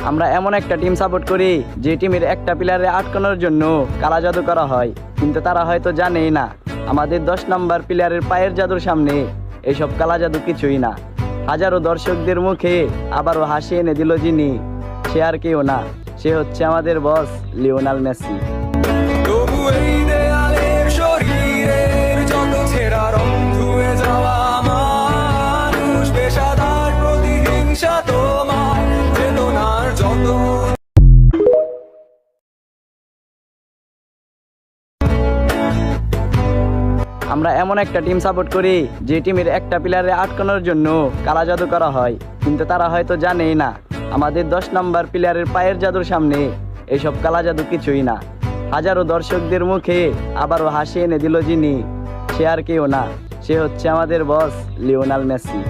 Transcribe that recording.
আমরা এমন একটা টিম সাপোর্ট করি যে টিমের একটা প্লেয়ারে আটকানোর জন্য কালা জাদু করা হয়, কিন্তু তারা হয়তো জানেই না আমাদের 10 নম্বর প্লেয়ারের পায়ের জাদুর সামনে এসব কালা জাদু কিছুই না। হাজারো দর্শকদের মুখে আবারও হাসি এনে দিল যিনি, সে আর কেউ না, সে হচ্ছে আমাদের বস লিওনেল মেসি। তবু এই দেয়ালের শরীরের যত ছেঁড়া রং ধুয়ে যাওয়া মানুষ, পেশাদার প্রতিহিংসা তোমার চেতনার যত। আমরা এমন একটা টিম সাপোর্ট করি যে টিমের একটা প্লেয়ারে আটকানোর জন্য কালা জাদু করা হয়, কিন্তু তারা হয়তো জানেই না আমাদের 10 নম্বর প্লেয়ারের পায়ের জাদুর সামনে এসব কালা জাদু কিছুই না। হাজারো দর্শকদের মুখে আবারও হাসি এনে দিল যিনি, সে আর কেউ না, সে হচ্ছে আমাদের বস লিওনেল মেসি।